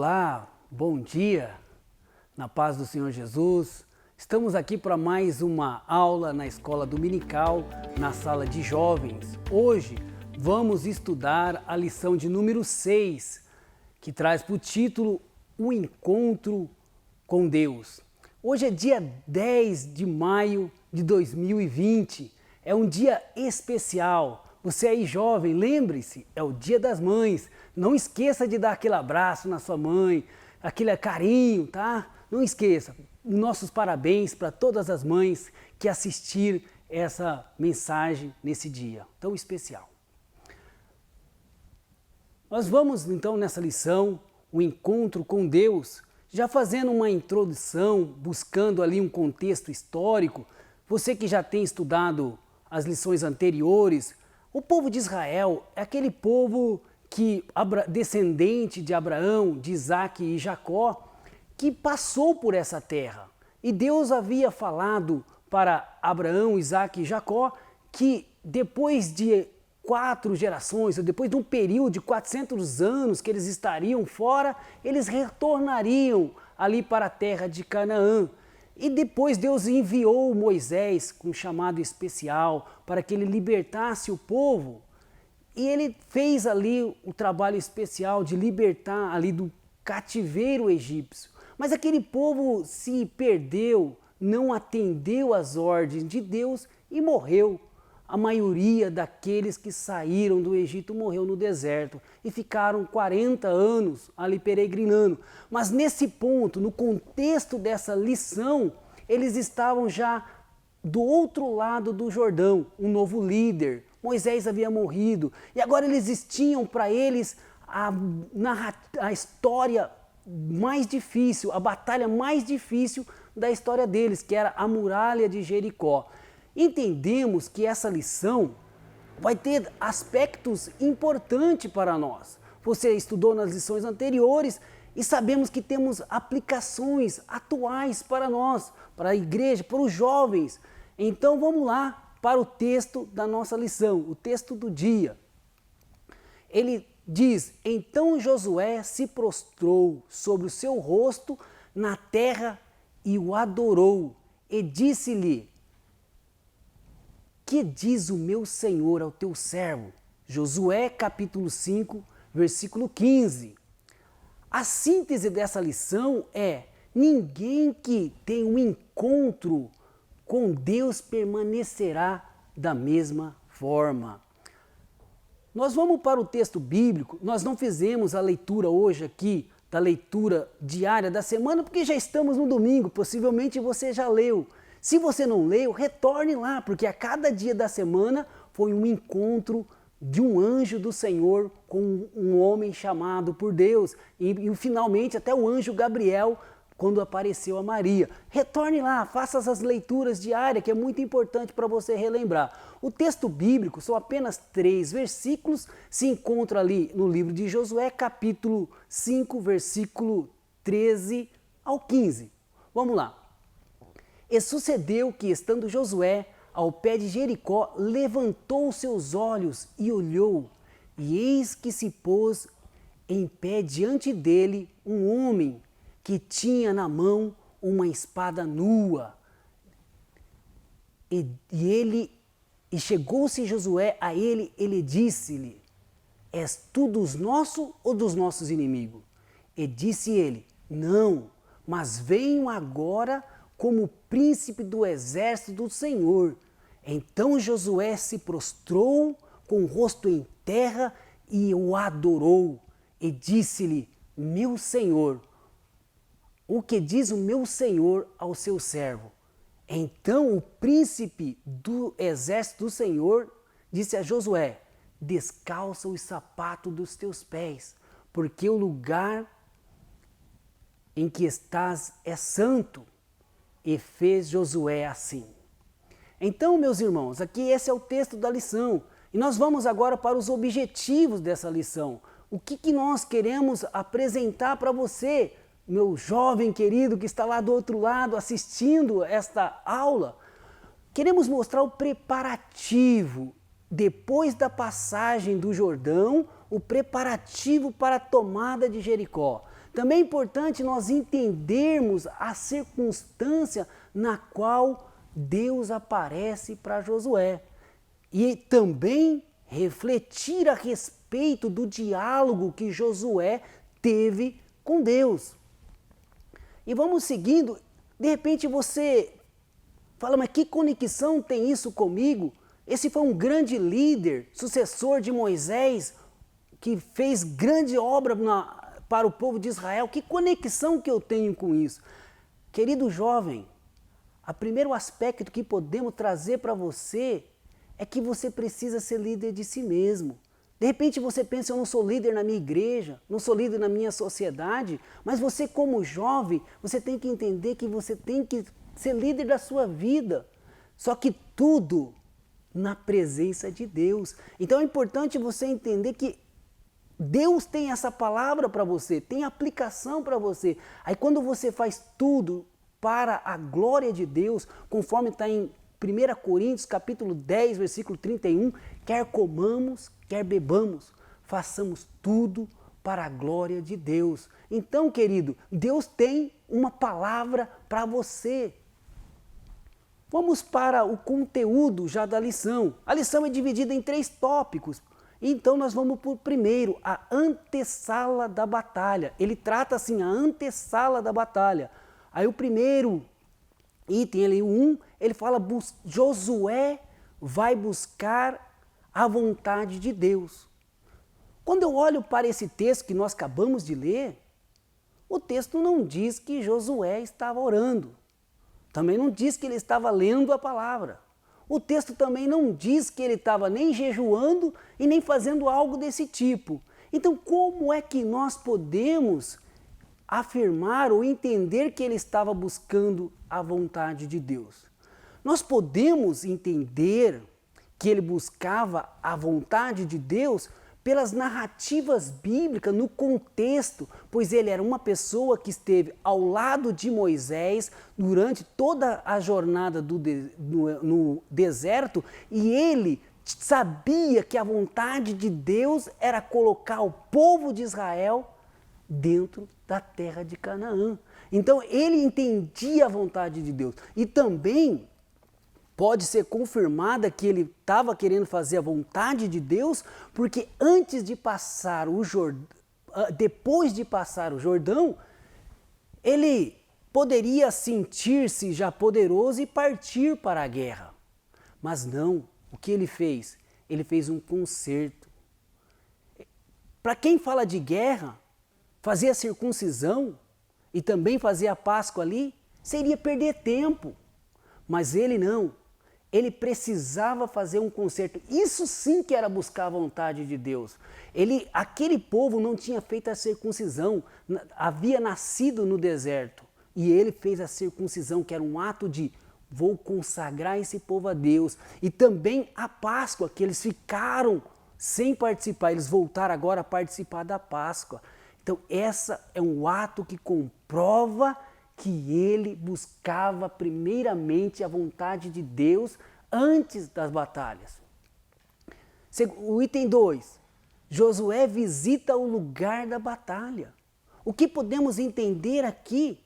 Olá, bom dia, na paz do Senhor Jesus. Estamos aqui para mais uma aula na escola dominical, na sala de jovens. Hoje vamos estudar a lição de número 6, que traz por título O Encontro com Deus. Hoje é dia 10 de maio de 2020, é um dia especial. Você aí jovem, lembre-se, é o Dia das Mães. Não esqueça de dar aquele abraço na sua mãe, aquele carinho, tá? Não esqueça. Nossos parabéns para todas as mães que assistir essa mensagem nesse dia tão especial. Nós vamos então nessa lição, o encontro com Deus, já fazendo uma introdução, buscando ali um contexto histórico. Você que já tem estudado as lições anteriores, o povo de Israel é aquele povo que, descendente de Abraão, de Isaac e Jacó, que passou por essa terra. E Deus havia falado para Abraão, Isaac e Jacó que depois de 4 gerações, ou depois de um período de 400 anos que eles estariam fora, eles retornariam ali para a terra de Canaã. E depois Deus enviou Moisés com um chamado especial para que ele libertasse o povo. E ele fez ali o trabalho especial de libertar ali do cativeiro egípcio. Mas aquele povo se perdeu, não atendeu às ordens de Deus e morreu. A maioria daqueles que saíram do Egito morreu no deserto e ficaram 40 anos ali peregrinando. Mas nesse ponto, no contexto dessa lição, eles estavam já do outro lado do Jordão, um novo líder. Moisés havia morrido e agora eles tinham para eles a história mais difícil, a batalha mais difícil da história deles, que era a muralha de Jericó. Entendemos que essa lição vai ter aspectos importantes para nós. Você estudou nas lições anteriores e sabemos que temos aplicações atuais para nós, para a igreja, para os jovens. Então vamos lá para o texto da nossa lição, o texto do dia. Ele diz: então Josué se prostrou sobre o seu rosto na terra e o adorou, e disse-lhe: que diz o meu Senhor ao teu servo? Josué capítulo 5, versículo 15. A síntese dessa lição é: ninguém que tem um encontro com Deus permanecerá da mesma forma. Nós vamos para o texto bíblico. Nós não fizemos a leitura hoje aqui, da leitura diária da semana, porque já estamos no domingo, possivelmente você já leu. Se você não leu, retorne lá, porque a cada dia da semana foi um encontro de um anjo do Senhor com um homem chamado por Deus. E finalmente até o anjo Gabriel, quando apareceu a Maria. Retorne lá, faça as leituras diárias, que é muito importante para você relembrar. O texto bíblico são apenas 3 versículos, se encontra ali no livro de Josué, capítulo 5, versículo 13 ao 15. Vamos lá. E sucedeu que, estando Josué ao pé de Jericó, levantou os seus olhos e olhou, e eis que se pôs em pé diante dele um homem que tinha na mão uma espada nua. E chegou-se Josué a ele disse-lhe: és tu dos nossos ou dos nossos inimigos? E disse ele: não, mas venho agora como príncipe do exército do Senhor. Então Josué se prostrou com o rosto em terra e o adorou. E disse-lhe: meu Senhor, o que diz o meu Senhor ao seu servo? Então o príncipe do exército do Senhor disse a Josué: descalça os sapatos dos teus pés, porque o lugar em que estás é santo. E fez Josué assim. Então, meus irmãos, aqui esse é o texto da lição. E nós vamos agora para os objetivos dessa lição. O que nós queremos apresentar para você, meu jovem querido que está lá do outro lado assistindo esta aula? Queremos mostrar o preparativo, depois da passagem do Jordão, o preparativo para a tomada de Jericó. Também é importante nós entendermos a circunstância na qual Deus aparece para Josué. E também refletir a respeito do diálogo que Josué teve com Deus. E vamos seguindo, de repente você fala, mas que conexão tem isso comigo? Esse foi um grande líder, sucessor de Moisés, que fez grande obra para o povo de Israel. Que conexão que eu tenho com isso? Querido jovem, o primeiro aspecto que podemos trazer para você é que você precisa ser líder de si mesmo. De repente você pensa, eu não sou líder na minha igreja, não sou líder na minha sociedade, mas você como jovem, você tem que entender que você tem que ser líder da sua vida. Só que tudo na presença de Deus. Então é importante você entender que Deus tem essa palavra para você, tem aplicação para você. Aí quando você faz tudo para a glória de Deus, conforme está em 1 Coríntios capítulo 10, versículo 31, quer comamos, quer bebamos, façamos tudo para a glória de Deus. Então, querido, Deus tem uma palavra para você. Vamos para o conteúdo já da lição. A lição é dividida em 3 tópicos. Então nós vamos para o primeiro, a antessala da batalha. Ele trata assim, a antessala da batalha. Aí o primeiro item, ali, o 1, ele fala, Josué vai buscar a vontade de Deus. Quando eu olho para esse texto que nós acabamos de ler, o texto não diz que Josué estava orando. Também não diz que ele estava lendo a palavra. O texto também não diz que ele estava nem jejuando e nem fazendo algo desse tipo. Então, como é que nós podemos afirmar ou entender que ele estava buscando a vontade de Deus? Nós podemos entender que ele buscava a vontade de Deus pelas narrativas bíblicas, no contexto, pois ele era uma pessoa que esteve ao lado de Moisés durante toda a jornada no deserto, e ele sabia que a vontade de Deus era colocar o povo de Israel dentro da terra de Canaã. Então ele entendia a vontade de Deus. E também pode ser confirmada que ele estava querendo fazer a vontade de Deus, porque antes de passar o Jordão, depois de passar o Jordão, ele poderia sentir-se já poderoso e partir para a guerra. Mas não, o que ele fez? Ele fez um concerto. Para quem fala de guerra, fazer a circuncisão e também fazer a Páscoa ali, seria perder tempo. Mas ele não. Ele precisava fazer um concerto. Isso sim que era buscar a vontade de Deus. Aquele povo não tinha feito a circuncisão, havia nascido no deserto. E ele fez a circuncisão, que era um ato de vou consagrar esse povo a Deus. E também a Páscoa, que eles ficaram sem participar, eles voltaram agora a participar da Páscoa. Então essa é um ato que comprova que ele buscava primeiramente a vontade de Deus antes das batalhas. O item 2, Josué visita o lugar da batalha. O que podemos entender aqui?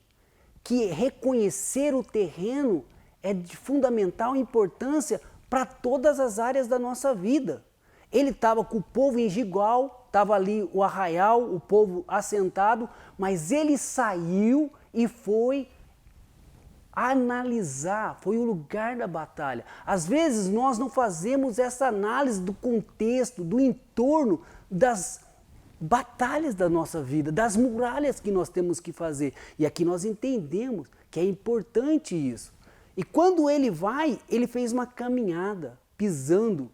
Que reconhecer o terreno é de fundamental importância para todas as áreas da nossa vida. Ele estava com o povo em Gilgal, estava ali o arraial, o povo assentado, mas ele saiu e foi analisar, foi o lugar da batalha. Às vezes nós não fazemos essa análise do contexto, do entorno das batalhas da nossa vida, das muralhas que nós temos que fazer. E aqui nós entendemos que é importante isso. E quando ele vai, ele fez uma caminhada, pisando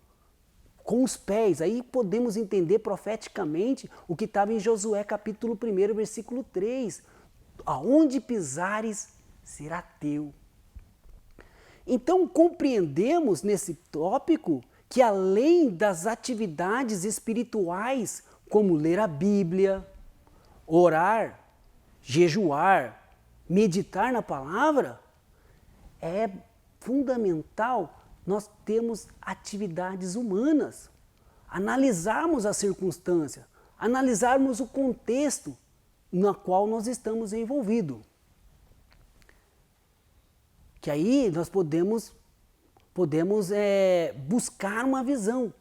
com os pés. Aí podemos entender profeticamente o que estava em Josué capítulo 1, versículo 3. Aonde pisares será teu. Então compreendemos nesse tópico que além das atividades espirituais, como ler a Bíblia, orar, jejuar, meditar na palavra, é fundamental nós termos atividades humanas, analisarmos a circunstância, analisarmos o contexto na qual nós estamos envolvidos. Que aí nós podemos buscar uma visão.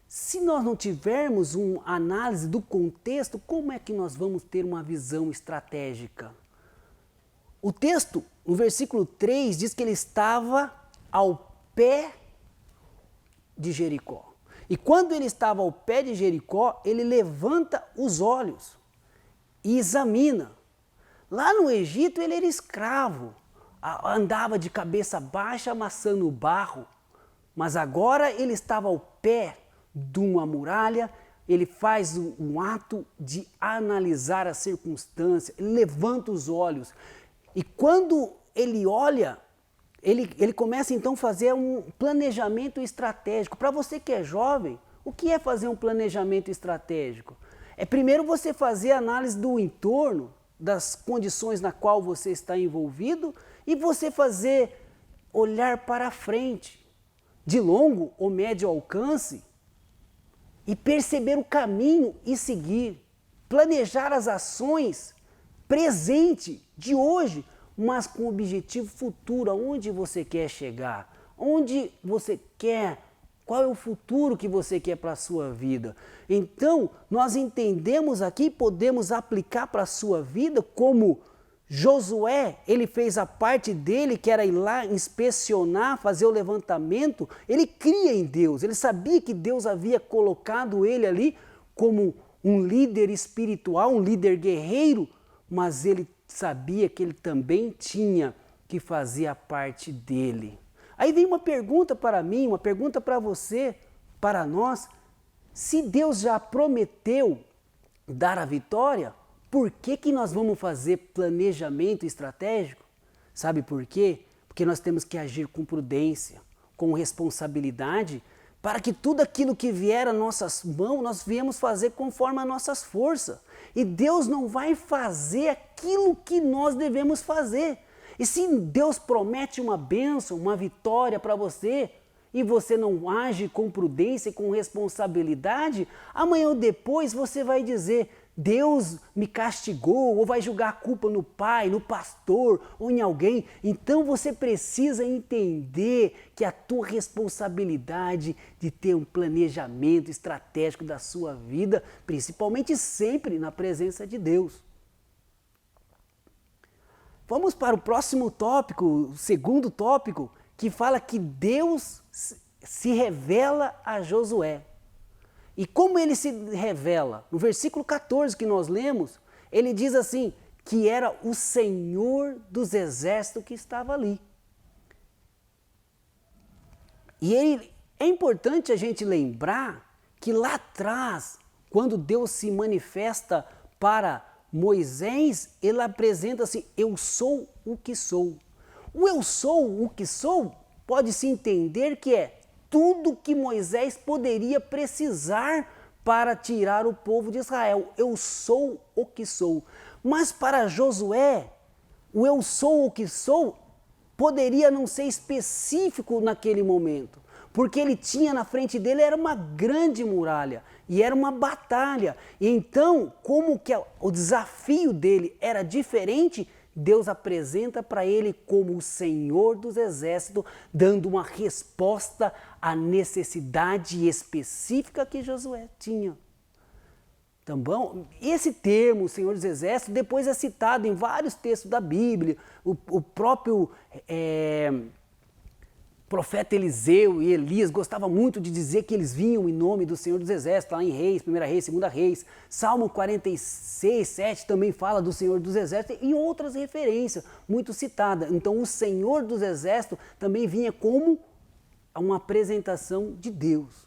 Se nós não tivermos uma análise do contexto, como é que nós vamos ter uma visão estratégica? O texto, no versículo 3, diz que ele estava ao pé de Jericó. E quando ele estava ao pé de Jericó, ele levanta os olhos e examina. Lá no Egito ele era escravo, andava de cabeça baixa amassando o barro, mas agora ele estava ao pé de uma muralha, ele faz um ato de analisar a circunstância, ele levanta os olhos. E quando ele olha, ele começa então a fazer um planejamento estratégico. Para você que é jovem, o que é fazer um planejamento estratégico? É primeiro você fazer a análise do entorno, das condições na qual você está envolvido e você olhar para frente, de longo ou médio alcance, e perceber o caminho e seguir. Planejar as ações presente, de hoje, mas com objetivo futuro, aonde você quer chegar, onde você quer, qual é o futuro que você quer para a sua vida. Então, nós entendemos aqui, podemos aplicar para a sua vida como Josué, ele fez a parte dele, que era ir lá inspecionar, fazer o levantamento. Ele cria em Deus, ele sabia que Deus havia colocado ele ali como um líder espiritual, um líder guerreiro, mas ele sabia que ele também tinha que fazer a parte dele. Aí vem uma pergunta para mim, uma pergunta para você, para nós. Se Deus já prometeu dar a vitória, por que nós vamos fazer planejamento estratégico? Sabe por quê? Porque nós temos que agir com prudência, com responsabilidade, para que tudo aquilo que vier às nossas mãos, nós viemos fazer conforme as nossas forças. E Deus não vai fazer aquilo que nós devemos fazer. E se Deus promete uma bênção, uma vitória para você, e você não age com prudência e com responsabilidade, amanhã ou depois você vai dizer: Deus me castigou, ou vai jogar a culpa no pai, no pastor ou em alguém. Então você precisa entender que a tua responsabilidade de ter um planejamento estratégico da sua vida, principalmente sempre na presença de Deus. Vamos para o próximo tópico, o segundo tópico, que fala que Deus se revela a Josué. E como ele se revela? No versículo 14 que nós lemos, ele diz assim, que era o Senhor dos exércitos que estava ali. E é importante a gente lembrar que lá atrás, quando Deus se manifesta para Moisés, ele apresenta assim: eu sou o que sou. O eu sou o que sou pode-se entender que é tudo que Moisés poderia precisar para tirar o povo de Israel. Eu sou o que sou. Mas para Josué, o eu sou o que sou poderia não ser específico naquele momento, porque ele tinha na frente dele era uma grande muralha e era uma batalha. E então, como que o desafio dele era diferente, Deus apresenta para ele como o Senhor dos exércitos, dando uma resposta à necessidade específica que Josué tinha. Tá bom? Esse termo, Senhor dos exércitos, depois é citado em vários textos da Bíblia. O próprio profeta Eliseu e Elias gostavam muito de dizer que eles vinham em nome do Senhor dos exércitos, lá em Reis, 1 Reis, 2 Reis. Salmo 46, 7 também fala do Senhor dos exércitos e outras referências muito citadas. Então o Senhor dos exércitos também vinha como uma apresentação de Deus.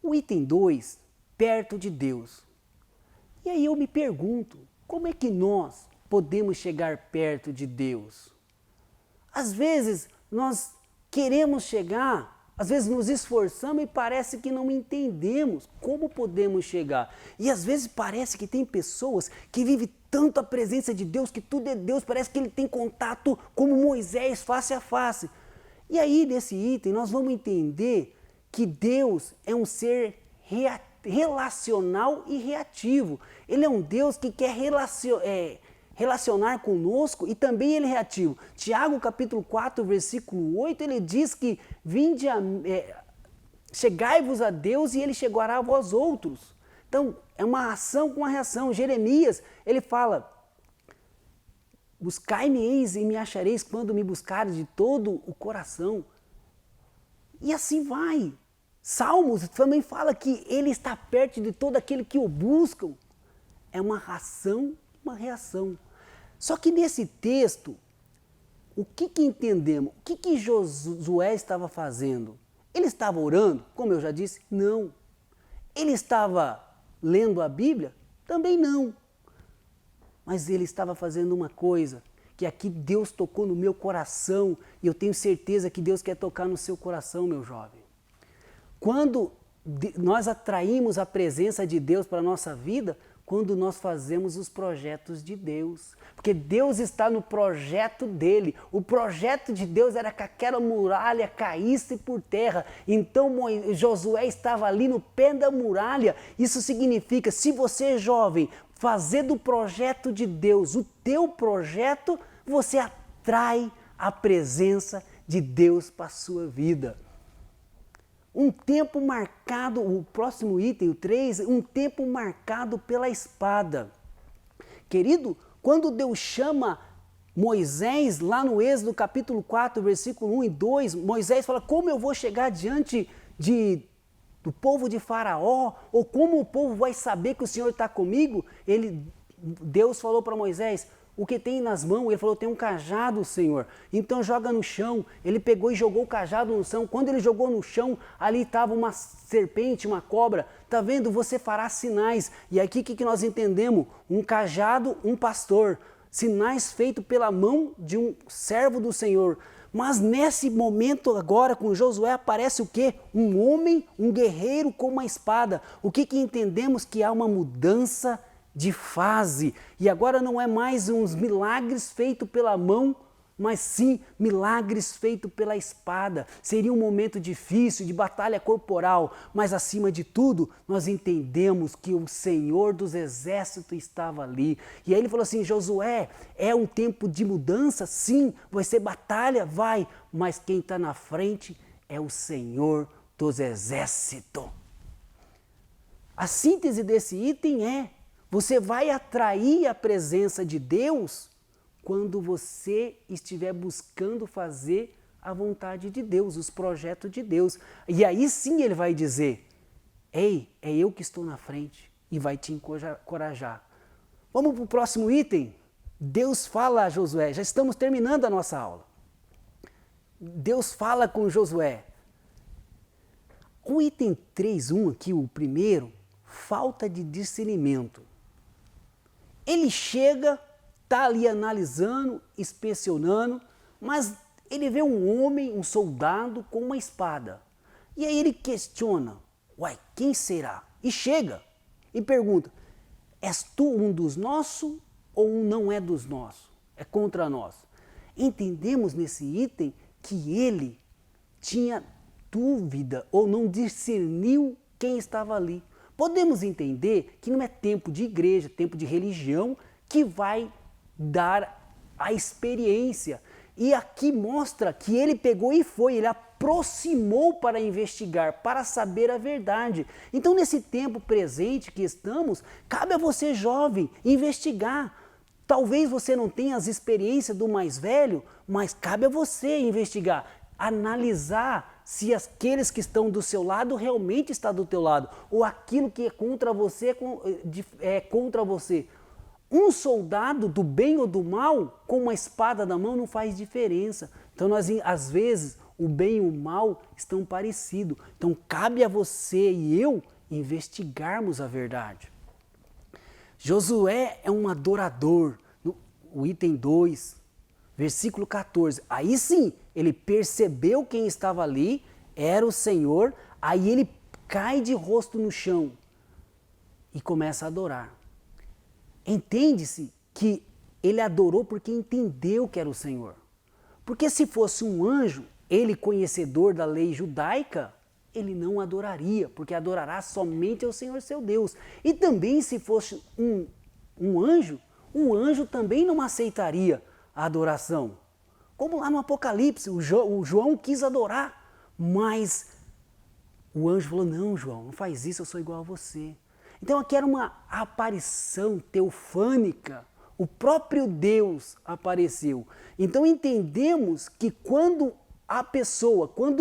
O item 2, perto de Deus. E aí eu me pergunto, como é que nós podemos chegar perto de Deus? Às vezes nós queremos chegar, às vezes nos esforçamos e parece que não entendemos como podemos chegar. E às vezes parece que tem pessoas que vivem tanto a presença de Deus, que tudo é Deus, parece que ele tem contato como Moisés, face a face. E aí nesse item nós vamos entender que Deus é um ser reativo. relacional e reativo. Ele é um Deus que quer relacionar conosco e também ele é reativo. Tiago capítulo 4, versículo 8, ele diz que chegai-vos a Deus e ele chegará a vós outros. Então, é uma ação com uma reação. Jeremias, ele fala, buscai-me-eis e me achareis quando me buscares de todo o coração. E assim vai. Salmos também fala que ele está perto de todo aquele que o buscam. É uma ação, uma reação. Só que nesse texto, o que entendemos? O que Josué estava fazendo? Ele estava orando? Como eu já disse, não. Ele estava lendo a Bíblia? Também não. Mas ele estava fazendo uma coisa, que aqui Deus tocou no meu coração, e eu tenho certeza que Deus quer tocar no seu coração, meu jovem. Quando nós atraímos a presença de Deus para a nossa vida, quando nós fazemos os projetos de Deus. Porque Deus está no projeto dele. O projeto de Deus era que aquela muralha caísse por terra. Então Josué estava ali no pé da muralha. Isso significa, se você é jovem, fazer do projeto de Deus o teu projeto, você atrai a presença de Deus para a sua vida. Um tempo marcado, o próximo item, o 3, um tempo marcado pela espada. Querido, quando Deus chama Moisés, lá no Êxodo capítulo 4, versículo 1 e 2, Moisés fala, como eu vou chegar diante do povo de Faraó, ou como o povo vai saber que o Senhor está comigo? Deus falou para Moisés, o que tem nas mãos? Ele falou, tem um cajado, Senhor. Então joga no chão. Ele pegou e jogou o cajado no chão. Quando ele jogou no chão, ali estava uma serpente, uma cobra. Tá vendo? Você fará sinais. E aqui o que nós entendemos? Um cajado, um pastor. Sinais feitos pela mão de um servo do Senhor. Mas nesse momento agora com Josué aparece o quê? Um homem, um guerreiro com uma espada. O que entendemos? Que há uma mudança de fase. E agora não é mais uns milagres feitos pela mão, mas sim milagres feitos pela espada. Seria um momento difícil, de batalha corporal, mas acima de tudo, nós entendemos que o Senhor dos Exércitos estava ali. E aí ele falou assim, Josué, é um tempo de mudança? Sim. Vai ser batalha? Vai. Mas quem está na frente é o Senhor dos Exércitos. A síntese desse item é, você vai atrair a presença de Deus quando você estiver buscando fazer a vontade de Deus, os projetos de Deus. E aí sim ele vai dizer, ei, é eu que estou na frente, e vai te encorajar. Vamos para o próximo item? Deus fala a Josué, já estamos terminando a nossa aula. Deus fala com Josué. O item 3.1 aqui, o primeiro, falta de discernimento. Ele chega, está ali analisando, inspecionando, mas ele vê um homem, um soldado com uma espada. E aí ele questiona, uai, quem será? E chega e pergunta, és tu um dos nossos ou um não é dos nossos? É contra nós. Entendemos nesse item que ele tinha dúvida ou não discerniu quem estava ali. Podemos entender que não é tempo de igreja, tempo de religião que vai dar a experiência. E aqui mostra que ele pegou e foi, ele aproximou para investigar, para saber a verdade. Então nesse tempo presente que estamos, cabe a você jovem investigar. Talvez você não tenha as experiências do mais velho, mas cabe a você investigar, analisar se aqueles que estão do seu lado realmente estão do teu lado, ou aquilo que é contra você é contra você. Um soldado do bem ou do mal, com uma espada na mão, não faz diferença. Então, às vezes, o bem e o mal estão parecidos. Então, cabe a você e eu investigarmos a verdade. Josué é um adorador. O item 2, versículo 14. Aí sim, ele percebeu quem estava ali, era o Senhor, aí ele cai de rosto no chão e começa a adorar. Entende-se que ele adorou porque entendeu que era o Senhor. Porque se fosse um anjo, ele conhecedor da lei judaica, ele não adoraria, porque adorará somente ao Senhor seu Deus. E também se fosse um anjo, o anjo também não aceitaria a adoração. Como lá no Apocalipse, o João quis adorar, mas o anjo falou, não, João, não faz isso, eu sou igual a você. Então aqui era uma aparição teofânica, o próprio Deus apareceu. Então entendemos que quando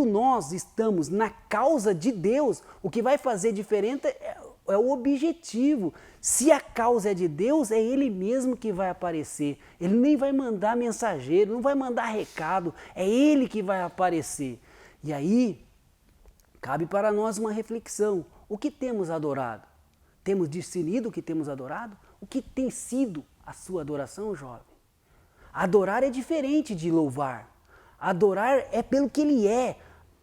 nós estamos na causa de Deus, o que vai fazer diferente é o objetivo. Se a causa é de Deus, é Ele mesmo que vai aparecer. Ele nem vai mandar mensageiro, não vai mandar recado, é Ele que vai aparecer. E aí, cabe para nós uma reflexão. O que temos adorado? Temos discernido o que temos adorado? O que tem sido a sua adoração, jovem? Adorar é diferente de louvar. Adorar é pelo que Ele é.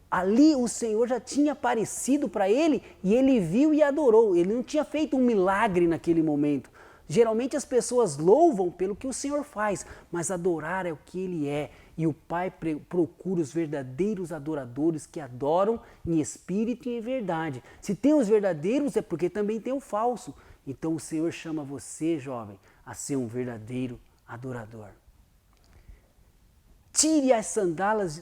Ali o Senhor já tinha aparecido para ele e ele viu e adorou. Ele não tinha feito um milagre naquele momento. Geralmente as pessoas louvam pelo que o Senhor faz, mas adorar é o que Ele é. E o Pai procura os verdadeiros adoradores que adoram em espírito e em verdade. Se tem os verdadeiros é porque também tem o falso. Então o Senhor chama você, jovem, a ser um verdadeiro adorador. Tire as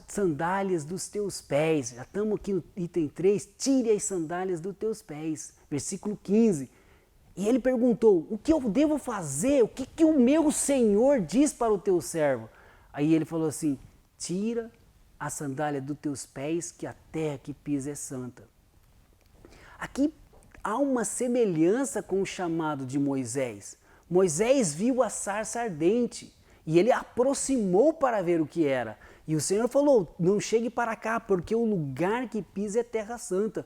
sandálias dos teus pés. Já estamos aqui no item 3. Tire as sandálias dos teus pés. Versículo 15. E ele perguntou, o que eu devo fazer? O que o meu Senhor diz para o teu servo? Aí ele falou assim, tira a sandália dos teus pés, que a terra que pisa é santa. Aqui há uma semelhança com o chamado de Moisés. Moisés viu a sarça ardente. E ele aproximou para ver o que era. E o Senhor falou, não chegue para cá, porque o lugar que pisa é terra santa.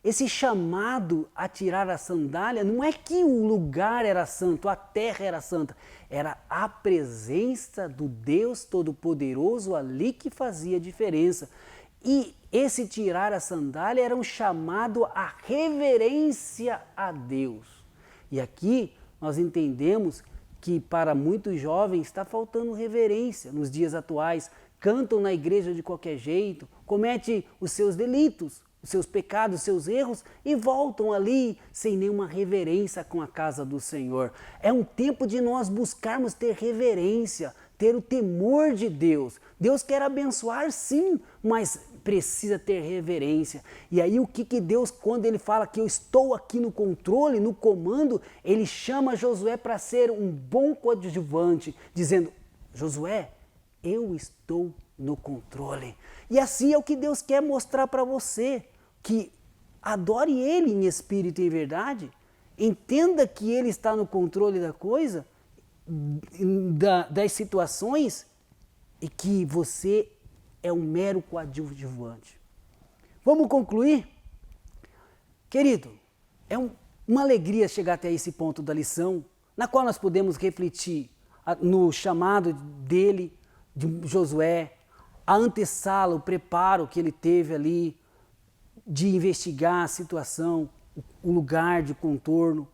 Esse chamado a tirar a sandália, não é que o lugar era santo, a terra era santa. Era a presença do Deus Todo-Poderoso ali que fazia diferença. E esse tirar a sandália era um chamado à reverência a Deus. E aqui nós entendemos que para muitos jovens está faltando reverência nos dias atuais, cantam na igreja de qualquer jeito, cometem os seus delitos, os seus pecados, os seus erros e voltam ali sem nenhuma reverência com a casa do Senhor. É um tempo de nós buscarmos ter reverência, ter o temor de Deus. Deus quer abençoar sim, mas precisa ter reverência. E aí o que Deus, quando Ele fala que eu estou aqui no controle, no comando, Ele chama Josué para ser um bom coadjuvante, dizendo, Josué, eu estou no controle. E assim é o que Deus quer mostrar para você, que adore Ele em espírito e em verdade, entenda que Ele está no controle da coisa, das situações, e que você é um mero coadjuvante. Vamos concluir? Querido, é uma alegria chegar até esse ponto da lição, na qual nós podemos refletir no chamado dele, de Josué, a antessala, o preparo que ele teve ali de investigar a situação, o lugar de contorno,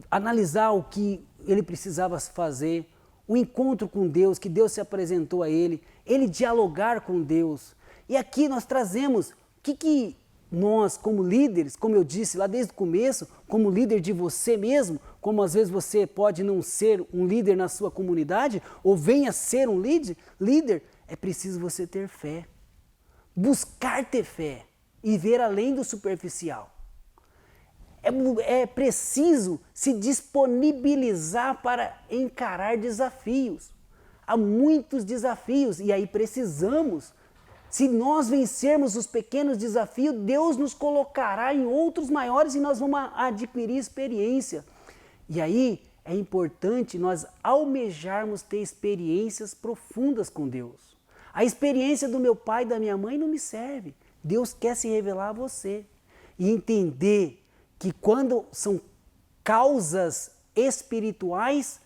analisar o que ele precisava fazer, o encontro com Deus, que Deus se apresentou a ele dialogar com Deus. E aqui nós trazemos o que nós, como líderes, como eu disse lá desde o começo, como líder de você mesmo, como às vezes você pode não ser um líder na sua comunidade, ou venha ser um líder, é preciso você ter fé. Buscar ter fé e ver além do superficial. É preciso se disponibilizar para encarar desafios. Há muitos desafios e aí precisamos. Se nós vencermos os pequenos desafios, Deus nos colocará em outros maiores e nós vamos adquirir experiência. E aí é importante nós almejarmos ter experiências profundas com Deus. A experiência do meu pai e da minha mãe não me serve. Deus quer se revelar a você e entender que quando são causas espirituais,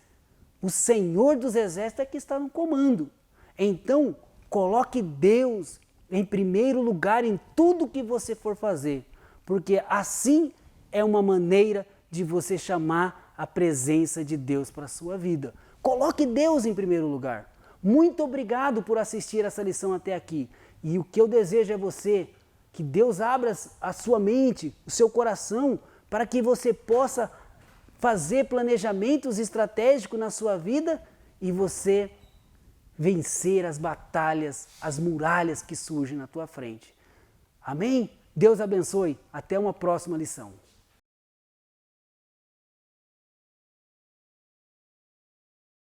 o Senhor dos Exércitos é que está no comando. Então, coloque Deus em primeiro lugar em tudo que você for fazer, porque assim é uma maneira de você chamar a presença de Deus para a sua vida. Coloque Deus em primeiro lugar. Muito obrigado por assistir essa lição até aqui. E o que eu desejo é você, que Deus abra a sua mente, o seu coração, para que você possa fazer planejamentos estratégicos na sua vida e você vencer as batalhas, as muralhas que surgem na tua frente. Amém? Deus abençoe. Até uma próxima lição.